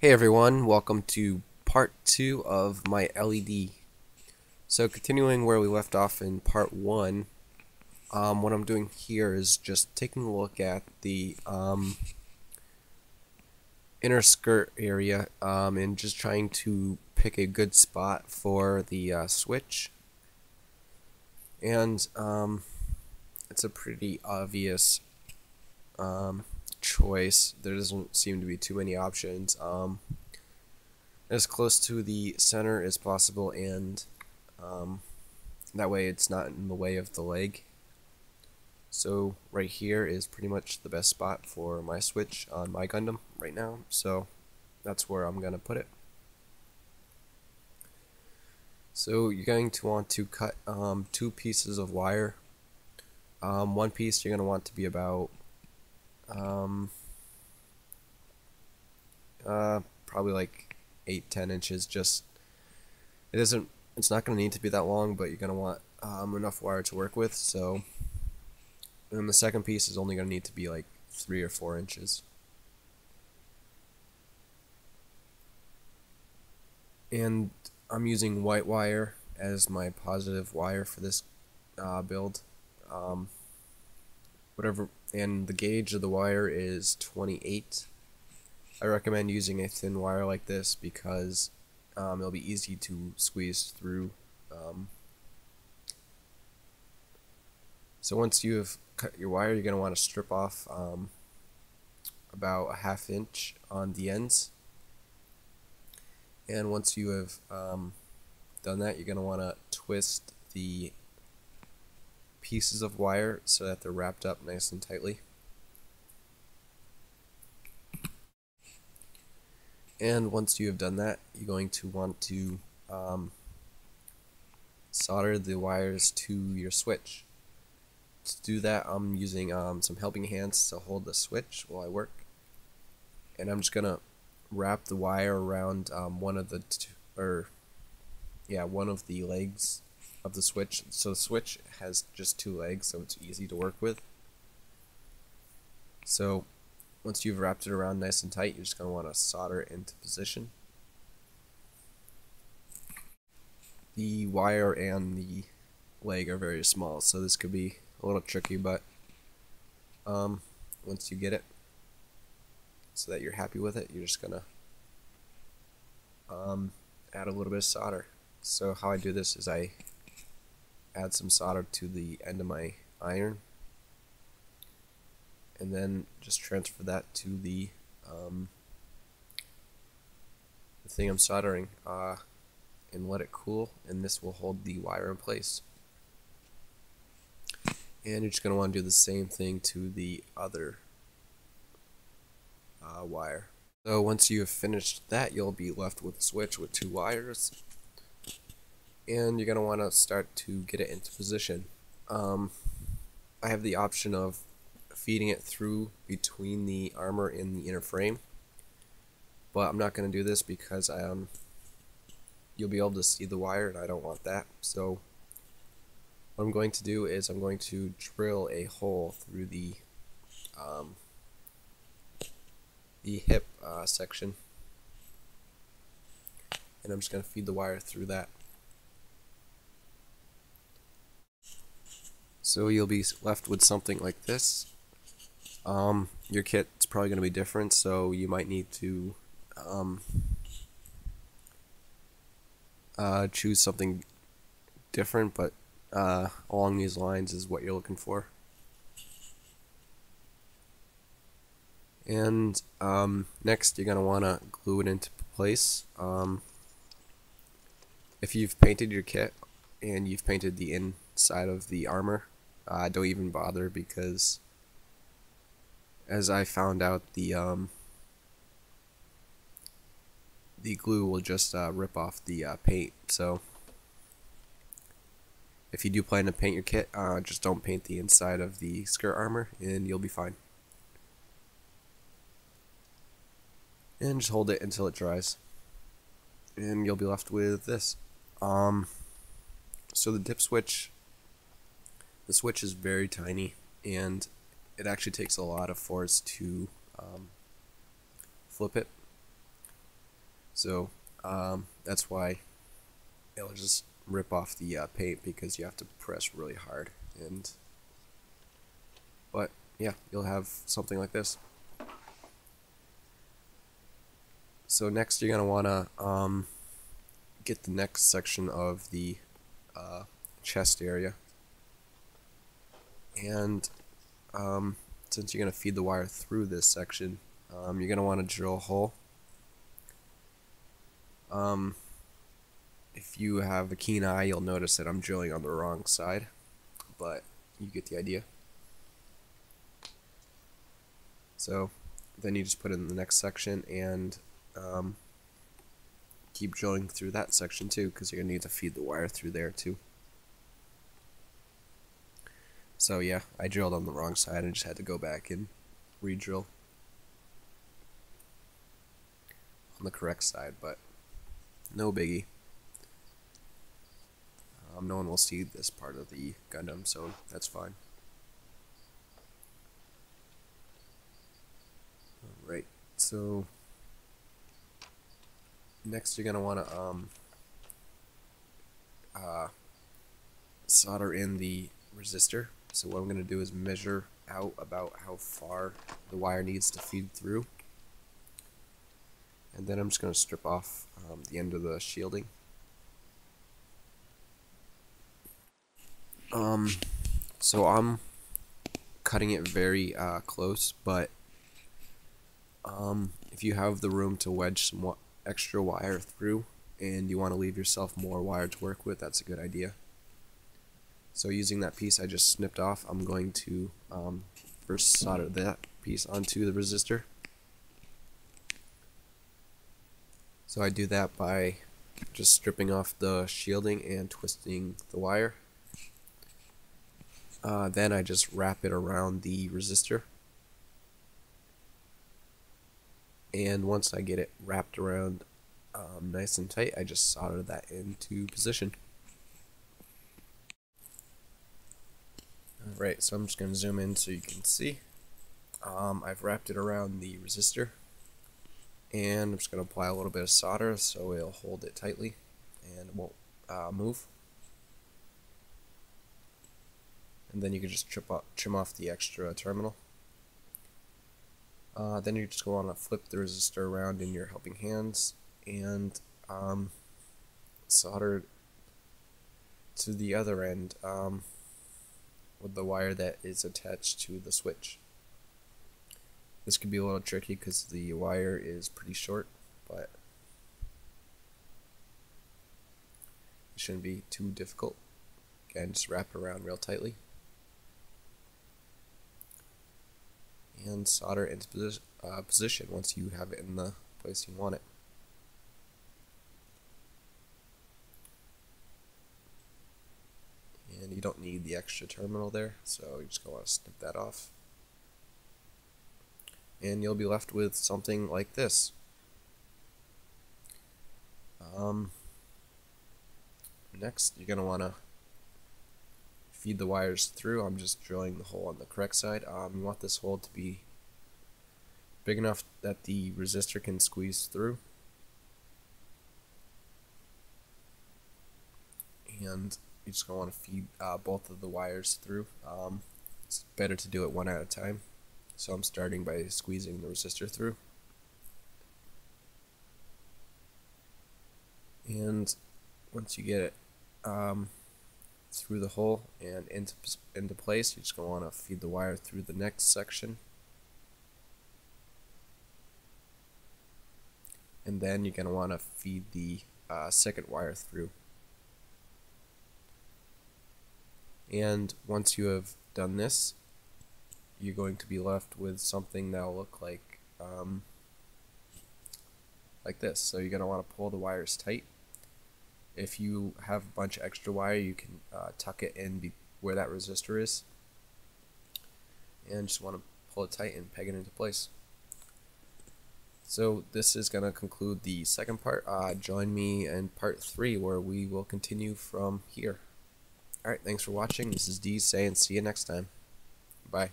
Hey everyone, welcome to part 2 of my LED. So continuing where we left off in part 1, what I'm doing here is just taking a look at the inner skirt area and just trying to pick a good spot for the switch. And it's a pretty obvious choice. There doesn't seem to be too many options. As close to the center as possible, and that way it's not in the way of the leg. So right here is pretty much the best spot for my switch on my Gundam right now, so that's where I'm gonna put it. So you're going to want to cut two pieces of wire. One piece you're going to want to be about probably like 8-10 inches. Just it's not going to need to be that long, but you're going to want enough wire to work with. So, and the second piece is only going to need to be like 3 or 4 inches. And I'm using white wire as my positive wire for this build. And the gauge of the wire is 28. I recommend using a thin wire like this because it'll be easy to squeeze through. So once you have cut your wire, you're going to want to strip off about a ½ inch on the ends. And once you have done that, you're going to want to twist the pieces of wire so that they're wrapped up nice and tightly. And once you have done that, you're going to want to solder the wires to your switch. To do that, I'm using some helping hands to hold the switch while I work. And I'm just going to wrap the wire around one of the legs of the switch. So the switch has just 2 legs, so it's easy to work with. So once you've wrapped it around nice and tight, you're just going to want to solder it into position. The wire and the leg are very small, so this could be a little tricky, but once you get it so that you're happy with it, you're just going to add a little bit of solder. So how I do this is I add some solder to the end of my iron, and then just transfer that to the thing I'm soldering, and let it cool, and this will hold the wire in place. And you're just going to want to do the same thing to the other wire. So once you have finished that, you'll be left with a switch with 2 wires, and you're going to want to start to get it into position. I have the option of feeding it through between the armor and the inner frame, but I'm not going to do this because you'll be able to see the wire, and I don't want that. So what I'm going to do is I'm going to drill a hole through the hip section, and I'm just going to feed the wire through that. So you'll be left with something like this. Your kit's probably going to be different, so you might need to choose something different, but along these lines is what you're looking for. And next you're going to want to glue it into place. If you've painted your kit and you've painted the inside of the armor, don't even bother, because as I found out, the glue will just rip off the paint. So if you do plan to paint your kit, just don't paint the inside of the skirt armor and you'll be fine. And just hold it until it dries, and you'll be left with this. So the switch is very tiny, and it actually takes a lot of force to flip it. So that's why it'll just rip off the paint, because you have to press really hard. But yeah, you'll have something like this. So next you're going to want to get the next section of the chest area, and since you're going to feed the wire through this section, you're going to want to drill a hole. If you have a keen eye, you'll notice that I'm drilling on the wrong side, but you get the idea. So then you just put it in the next section, and keep drilling through that section too, because you're going to need to feed the wire through there too. So yeah, I drilled on the wrong side and just had to go back and re-drill on the correct side, but no biggie. No one will see this part of the Gundam, so that's fine. Alright, so next you're going to want to solder in the resistor. So what I'm going to do is measure out about how far the wire needs to feed through, and then I'm just going to strip off the end of the shielding. So I'm cutting it very close, but if you have the room to wedge some extra wire through and you want to leave yourself more wire to work with, that's a good idea. So using that piece I just snipped off, I'm going to first solder that piece onto the resistor. So I do that by just stripping off the shielding and twisting the wire. Then I just wrap it around the resistor, and once I get it wrapped around nice and tight, I just solder that into position. Alright, so I'm just going to zoom in so you can see. I've wrapped it around the resistor, and I'm just going to apply a little bit of solder so it'll hold it tightly and it won't move. And then you can just trim off the extra terminal. Then you just go on to flip the resistor around in your helping hands and solder to the other end with the wire that is attached to the switch. This could be a little tricky because the wire is pretty short, but it shouldn't be too difficult. Again, just wrap it around real tightly and solder it into position once you have it in the place you want it. And you don't need the extra terminal there, so you just want to snip that off. And you'll be left with something like this. Next, you're going to want to feed the wires through. I'm just drilling the hole on the correct side. You want this hole to be big enough that the resistor can squeeze through. And you just want to feed both of the wires through. It's better to do it one at a time. So I'm starting by squeezing the resistor through. And once you get it through the hole and into place, you're just going to want to feed the wire through the next section. And then you're going to want to feed the second wire through. And once you have done this, you're going to be left with something that will look like this. So you're going to want to pull the wires tight. If you have a bunch of extra wire, you can tuck it in where that resistor is, and just want to pull it tight and peg it into place. So this is going to conclude the second part. Join me in part 3 where we will continue from here. Alright, thanks for watching. This is D saying see you next time. Bye.